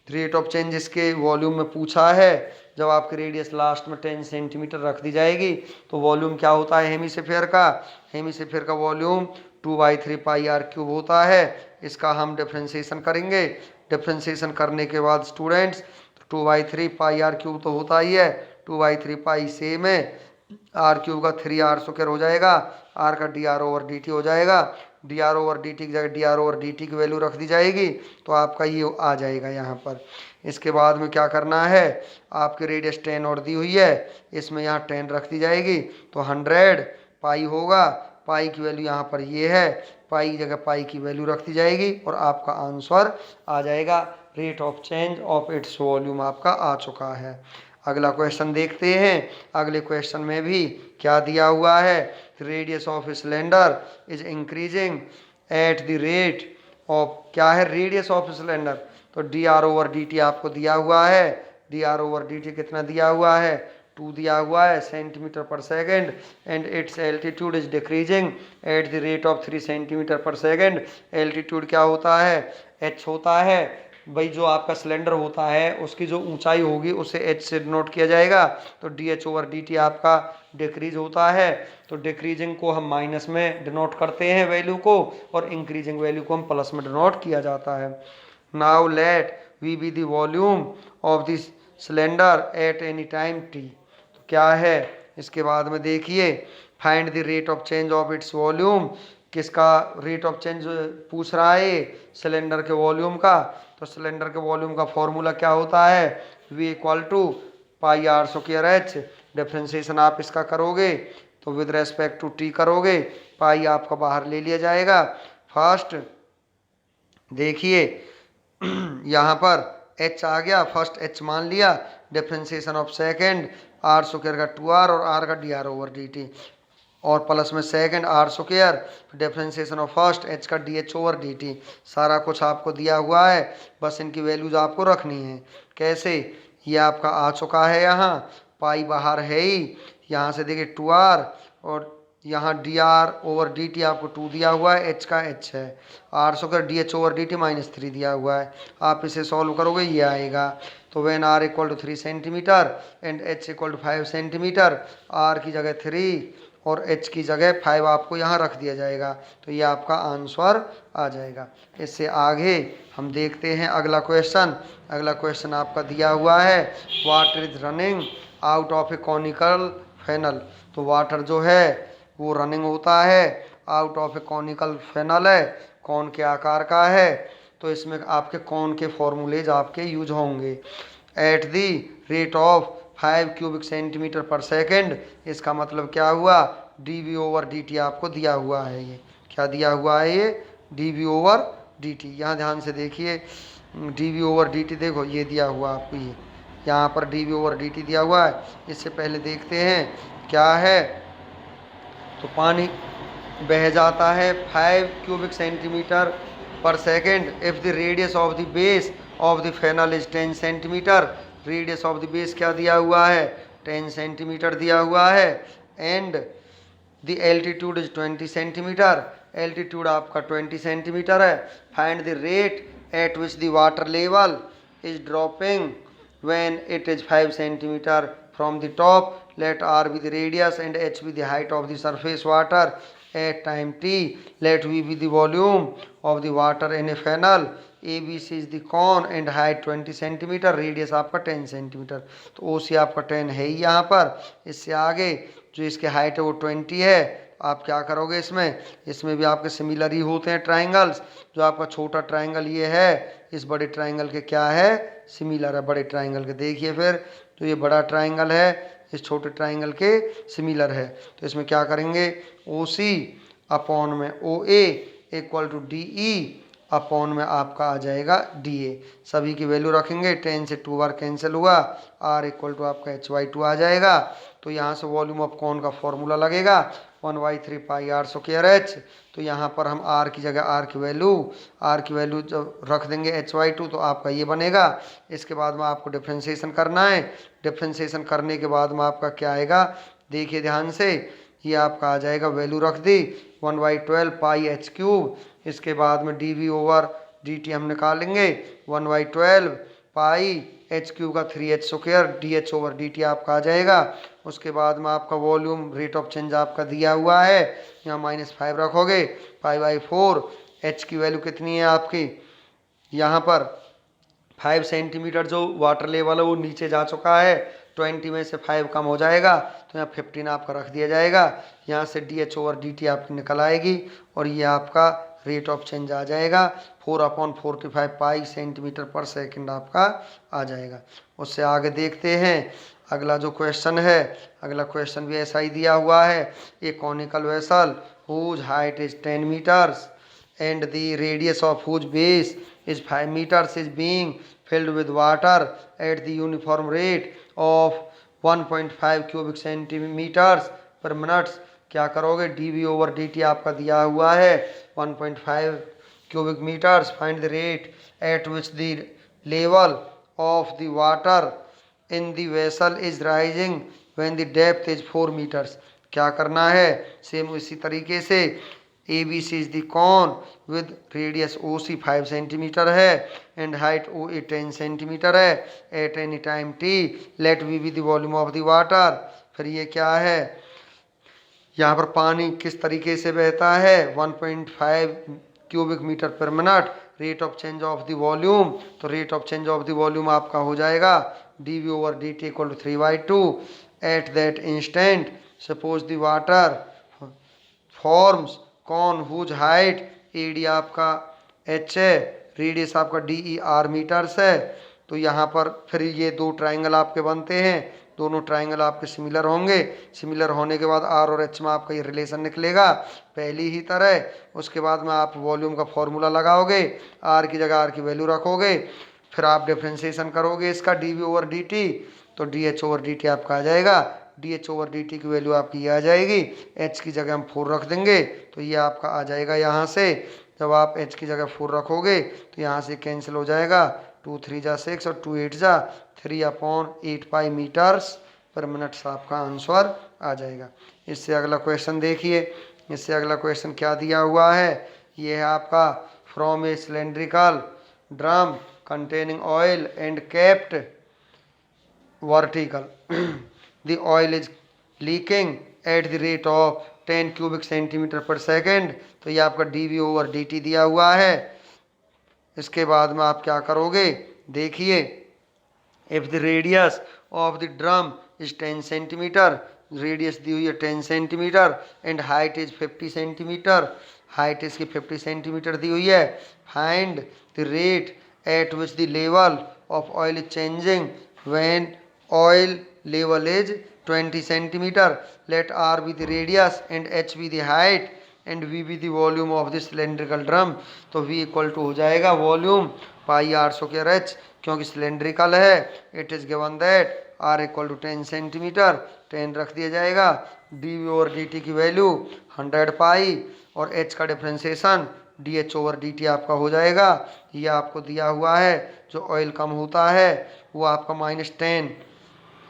रेट ऑफ चेंज इसके वॉल्यूम में पूछा है। जब आपकी रेडियस लास्ट में 10 सेंटीमीटर रख दी जाएगी तो वॉल्यूम क्या होता है हेमिस्फीयर का वॉल्यूम 2/3 पाई आर क्यूब होता है। इसका हम डिफ्रेंशिएशन करेंगे। डिफ्रेंशिएशन करने के बाद स्टूडेंट्स 2/3 पाई आर क्यूब तो होता ही है, 2/3 पाई सेम है, आर क्यूब का 3r² हो जाएगा, आर का dr ओवर dt हो जाएगा। dr ओवर dt की जगह dr ओवर dt की वैल्यू रख दी जाएगी तो आपका ये आ जाएगा यहाँ पर। इसके बाद में क्या करना है, आपकी रेडियस 10 और दी हुई है, इसमें यहाँ 10 रख दी जाएगी तो 100 पाई होगा। पाई की वैल्यू यहाँ पर ये है, पाई की जगह पाई की वैल्यू रख दी जाएगी और आपका आंसर आ जाएगा। Rate of change of its volume आपका आ चुका है। अगला क्वेश्चन देखते हैं। अगले क्वेश्चन में भी क्या दिया हुआ है, radius of cylinder is increasing at the rate of, क्या है रेडियस ऑफ सिलेंडर, तो dr ओवर dt आपको दिया हुआ है। dr ओवर dt कितना दिया हुआ है, 2 दिया हुआ है centimetre per second and it's altitude is decreasing eight the rate of 3 centimetre per second. Altitude क्या होता है, h होता है भाई, जो आपका सिलेंडर होता है उसकी जो ऊंचाई होगी उसे h से डिनोट किया जाएगा। तो dh ओवर dt आपका डिक्रीज होता है, तो डिक्रीजिंग को हम माइनस में डिनोट करते हैं वैल्यू को और इंक्रीजिंग वैल्यू को हम प्लस में डिनोट किया जाता है। Now let V be the volume of this cylinder at any time t। तो क्या है इसके बाद में देखिए find the rate of change of its volume. किसका रेट ऑफ चेंज पूछ रहा है, सिलेंडर के वॉल्यूम का। तो सिलेंडर के वॉल्यूम का फॉर्मूला क्या होता है, V equal to pi r square h. Differentiation आप इसका करोगे तो विद रेस्पेक्ट टू टी करोगे, पाई आपका बाहर ले लिया जाएगा। फर्स्ट देखिए यहाँ पर h आ गया, फर्स्ट h मान लिया, differentiation of second r square का 2r और r का dr ओवर dt और प्लस में second r square, differentiation of first h का d h over d t. सारा कुछ आपको दिया हुआ है, बस इनकी वैल्यूज आपको रखनी है। कैसे, ये आपका आ चुका है, यहाँ पाई बाहर है ही, यहाँ से देखिए 2r और यहाँ d r over d t आपको 2 दिया हुआ है, एच का एच है, r square d h over d t -3 दिया हुआ है। आप इसे सॉल्व करोगे ये आएगा। तो when r equal to 3 centimetre and h equal to 5 centimetre, r की जगह 3 और h की जगह 5 आपको यहाँ रख दिया जाएगा, तो ये आपका आंसर आ जाएगा। इससे आगे हम देखते हैं अगला क्वेश्चन। अगला क्वेश्चन आपका दिया हुआ है, water is running out of a conical funnel. तो वाटर जो है वो रनिंग होता है out of a conical funnel है, कौन के आकार का है। तो इसमें आपके कौन के फॉर्मूलेज आपके यूज होंगे। At the rate of 5 cubic centimetre per second, इसका मतलब क्या हुआ, dv ओवर dt आपको दिया हुआ है। ये क्या दिया हुआ है, ये dv ओवर dt। यहाँ ध्यान से देखिए dv ओवर dt, देखो ये दिया हुआ आपको, यहाँ पर d v over d t दिया हुआ है। इससे पहले देखते हैं क्या है। तो पानी बह जाता है 5 cubic centimetre per second if the radius of the base of the funnel is 10 centimetre. Radius of the base क्या दिया हुआ है, 10 सेंटीमीटर दिया हुआ है। And the altitude is 20 centimetre, altitude आपका 20 सेंटीमीटर है। Find the rate at which the water level is dropping when it is 5 centimeter from the top. Let r be the radius and h be the height of the surface water at time t. Let v be the volume of the water in a funnel. ABC is the cone and height 20 centimeter, radius आपका 10 centimetre. तो OC आपका 10 है ही यहाँ पर। इससे आगे जो इसके हाइट है वो 20 है। आप क्या करोगे, इसमें भी आपके सिमिलर ही होते हैं ट्राइंगल्स। जो आपका छोटा ट्राइंगल ये है, इस बड़े ट्राइंगल के क्या है, सिमिलर है बड़े ट्राइंगल के। देखिए फिर, तो ये बड़ा ट्राइंगल है इस छोटे ट्राइंगल के सिमिलर है। तो इसमें क्या करेंगे, ओ सी अपॉन में o a equal to d e upon में आपका आ जाएगा डी ए। सभी की वैल्यू रखेंगे, 10 से 2 बार कैंसिल हुआ, आर इक्वल टू आपका HY2 आ जाएगा। तो यहाँ से वॉल्यूम ऑफ कॉन का फॉर्मूला लगेगा 1/3 पाई आर स्क्वायर एच। तो यहाँ पर हम आर की जगह आर की वैल्यू जब रख देंगे HY2 तो आपका ये बनेगा। इसके बाद में आपको डिफ्रेंशिएशन करना है। डिफ्रेंशिएशन करने के बाद में आपका क्या आएगा, देखिए ध्यान से, ये आपका आ जाएगा, वैल्यू रख दी 1/12 पाई एच क्यूब। इसके बाद में d v over d t हम निकालेंगे 1/12 पाई एच क्यूब का 3h square d h over d t आपका आ जाएगा। उसके बाद में आपका वॉल्यूम रेट ऑफ चेंज आपका दिया हुआ है, यहाँ -5 रखोगे, π/4। एच की वैल्यू कितनी है आपकी, यहाँ पर 5 सेंटीमीटर जो वाटर लेवल है वो नीचे जा चुका है, 20 में से 5 कम हो जाएगा तो यहाँ 15 आपका रख दिया जाएगा। यहाँ से D h over d t आपकी निकल आएगी और ये आपका रेट ऑफ चेंज आ जाएगा 4/45 पाई सेंटीमीटर पर सेकंड आपका आ जाएगा। उससे आगे देखते हैं अगला जो क्वेश्चन है। अगला क्वेश्चन भी ऐसा ही दिया हुआ है। A conical vessel whose height is 10 metres and the radius of whose base is 5 meters is being filled with water at the uniform rate of 1.5 cubic centimeters per minute। क्या करोगे, d v over d t आपका दिया हुआ है 1.5 cubic meters। Find the rate at which the level of the water in the vessel is rising when the depth is 4 meters। क्या करना है, same इसी तरीके से ABC is the cone with radius OC 5 centimetre है and height OA 10 centimetre है। at any time t let V be the volume of the water। फिर ये क्या है, यहाँ पर पानी किस तरीके से बहता है, 1.5 cubic metre per minute. Rate of change of the volume, तो rate of change of the volume आपका हो जाएगा d v over d t equal to 3/2। At that instant suppose the water forms cone whose height, एडी आपका h है, radius आपका DER metres है। तो यहाँ पर फिर ये दो ट्राइंगल आपके बनते हैं, दोनों ट्राइंगल आपके सिमिलर होंगे। सिमिलर होने के बाद आर और एच में आपका ये रिलेशन निकलेगा पहली ही तरह। उसके बाद में आप वॉल्यूम का फॉर्मूला लगाओगे, आर की जगह आर की वैल्यू रखोगे, फिर आप डिफ्रेंशिएशन करोगे इसका d v over d t, तो d h over d t आपका आ जाएगा। D h over d t की वैल्यू आपकी ये आ जाएगी, एच की जगह हम 4 रख देंगे तो ये आपका आ जाएगा। यहाँ से जब आप एच की जगह 4 रखोगे तो यहाँ से कैंसिल हो जाएगा, 2 3 जा 6 और 2 8 जा 3/8 पाई मीटर्स पर मिनट आपका आंसर आ जाएगा। इससे अगला क्वेश्चन देखिए। इससे अगला क्वेश्चन क्या दिया हुआ है, ये है आपका from A cylindrical drum containing oil and kept vertical the oil is leaking at the rate of 10 cubic centimeter per second। तो ये आपका d v over d t दिया हुआ है। इसके बाद में आप क्या करोगे, देखिए, if the radius of the drum is 10 centimetre, radius दी हुई है 10 centimetre and height is 50 centimetre, height इसकी 50 सेंटीमीटर दी हुई है। Find the rate at which the level of oil is changing when oil level is 20 centimeter। let r be the radius and h be the height and we be the volume of the cylindrical drum. तो V equal to हो जाएगा volume pi r square h, क्योंकि cylindrical है। It is given that r equal to 10 centimetre, 10 रख दिया जाएगा। D v over d t की value 100 pi और एच का differentiation d h over d t आपका हो जाएगा। ये आपको दिया हुआ है, जो ऑयल कम होता है वो आपका -10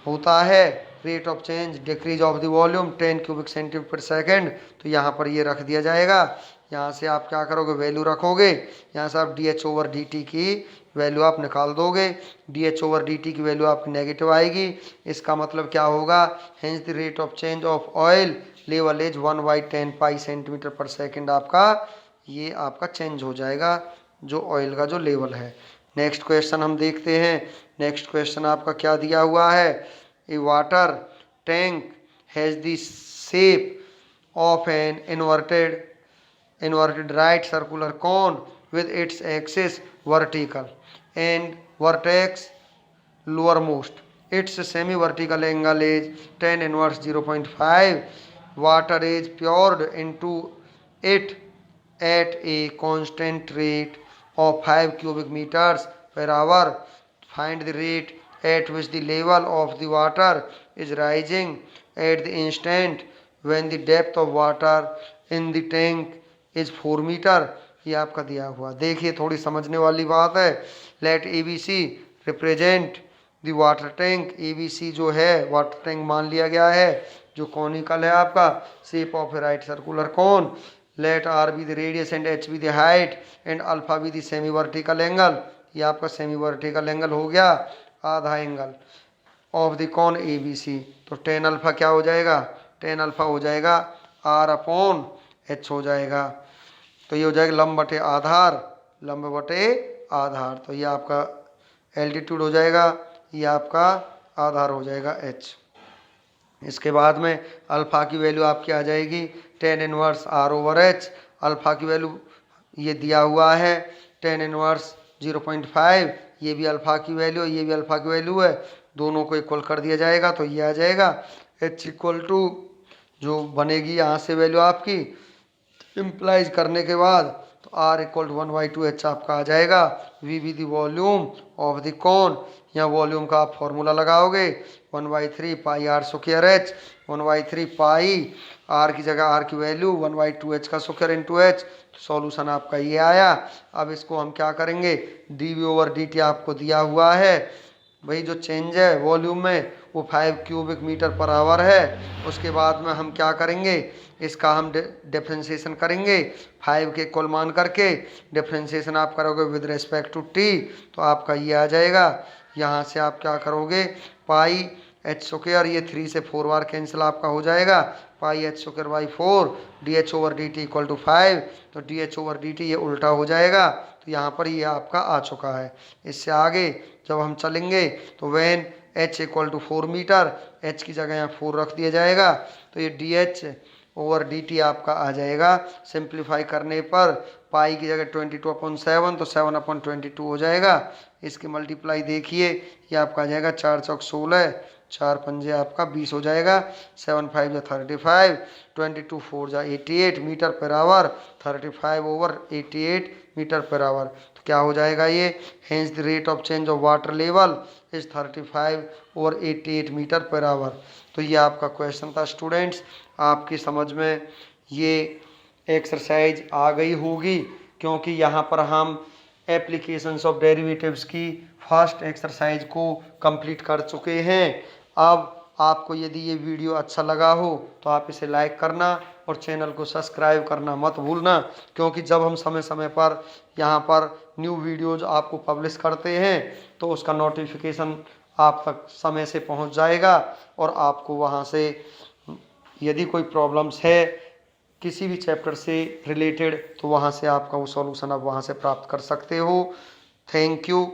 होता है। Rate of change decrease of the volume 10 cubic centimetre per second. तो यहाँ पर ये रख दिया जाएगा। यहाँ से आप क्या करोगे, वैल्यू रखोगे, यहाँ से आप D h over d t की वैल्यू आप निकाल दोगे। D h over d t की वैल्यू आपकी नेगेटिव आएगी। इसका मतलब क्या होगा, hence the rate of change of oil level is 1/10 pi centimetre per second. आपका ये आपका चेंज हो जाएगा, जो ऑयल का जो लेवल है। नेक्स्ट क्वेश्चन हम देखते हैं। नेक्स्ट क्वेश्चन आपका क्या दिया हुआ है, a water tank has the shape of an inverted right circular cone with its axis vertical and vertex lowermost. Its semi-vertical angle is tan inverse 0.5. Water is poured into it at a constant rate of 5 cubic meters per hour. Find the rate at which the level of the water is rising at the instant when the depth of water in the tank is 4 metre. ये आपका दिया हुआ, देखिए थोड़ी समझने वाली बात है। Let A B C represent the water tank. A B C जो है वाटर टैंक मान लिया गया है, जो कॉनिकल है आपका, shape of a right circular cone. Let r be the radius and h be the height and alpha be the semi vertical angle. ये आपका सेमी वर्टिकल एंगल हो गया, आधा angle of the cone A B C. तो tan alpha क्या हो जाएगा, tan alpha हो जाएगा आर अपॉन एच हो जाएगा। तो ये हो जाएगा लंब बटे आधार, लंब बटे आधार। तो ये आपका एल्टीट्यूड हो जाएगा, ये आपका आधार हो जाएगा एच। इसके बाद में अल्फा की वैल्यू आपकी आ जाएगी tan inverse r over h. Alpha की वैल्यू ये दिया हुआ है tan इनवर्स 0.5। ये भी अल्फा की वैल्यू, ये भी अल्फा की वैल्यू है, दोनों को इक्वल कर दिया जाएगा। तो ये आ जाएगा एच इक्वल टू, जो बनेगी यहाँ से वैल्यू आपकी इम्प्लाइज करने के बाद, तो आर इक्वल टू 1/2 एच आपका आ जाएगा। V be the volume of the cone. यहाँ वॉल्यूम का आप फॉर्मूला लगाओगे 1/3 pi r square h. 1/3 pi r की जगह आर की वैल्यू 1/2 एच का स्क्वायर इंटू एच। सॉल्यूशन आपका ये आया। अब इसको हम क्या करेंगे, d v over d t आपको दिया हुआ है, वही जो चेंज है वॉल्यूम में वो 5 क्यूबिक मीटर पर आवर है। उसके बाद में हम क्या करेंगे, इसका हम डिफ्रेंसिएशन करेंगे 5 के इक्वल मान करके। डिफ्रेंसिएशन आप करोगे विद रिस्पेक्ट टू टी, तो आपका ये आ जाएगा। यहाँ से आप क्या करोगे, पाई एच स्क्वायर, ये 3 से 4 बार कैंसिल आपका हो जाएगा, pi h square by 4 d h over d t equal to 5। तो d h over d t ये उल्टा हो जाएगा। तो यहाँ पर ये आपका आ चुका है। इससे आगे जब हम चलेंगे तो when h equal to 4 metre, h की जगह यहाँ 4 रख दिया जाएगा। तो ये d h over d t आपका आ जाएगा। सिंप्लीफाई करने पर पाई की जगह 22/7, तो 7/22 हो जाएगा। इसकी मल्टीप्लाई देखिए, ये आपका आ जाएगा 4 चौक 16, 4 पंजे आपका 20 हो जाएगा, 7 5 जा 35, 22 4 जा 88 metre per hour, 35 over 88 metre per hour. तो क्या हो जाएगा ये, hence the rate of change of water level is 35 over 88 metre per hour. तो ये आपका क्वेश्चन था स्टूडेंट्स। आपकी समझ में ये एक्सरसाइज आ गई होगी, क्योंकि यहाँ पर हम एप्लीकेशंस ऑफ डेरिवेटिव्स की फर्स्ट एक्सरसाइज को कंप्लीट कर चुके हैं। अब आपको यदि ये वीडियो अच्छा लगा हो तो आप इसे लाइक करना और चैनल को सब्सक्राइब करना मत भूलना, क्योंकि जब हम समय समय पर यहाँ पर न्यू वीडियोज आपको पब्लिश करते हैं तो उसका नोटिफिकेशन आप तक समय से पहुँच जाएगा। और आपको वहाँ से यदि कोई प्रॉब्लम्स है किसी भी चैप्टर से रिलेटेड, तो वहाँ से आपका वो सॉल्यूशन आप वहाँ से प्राप्त कर सकते हो। Thank you.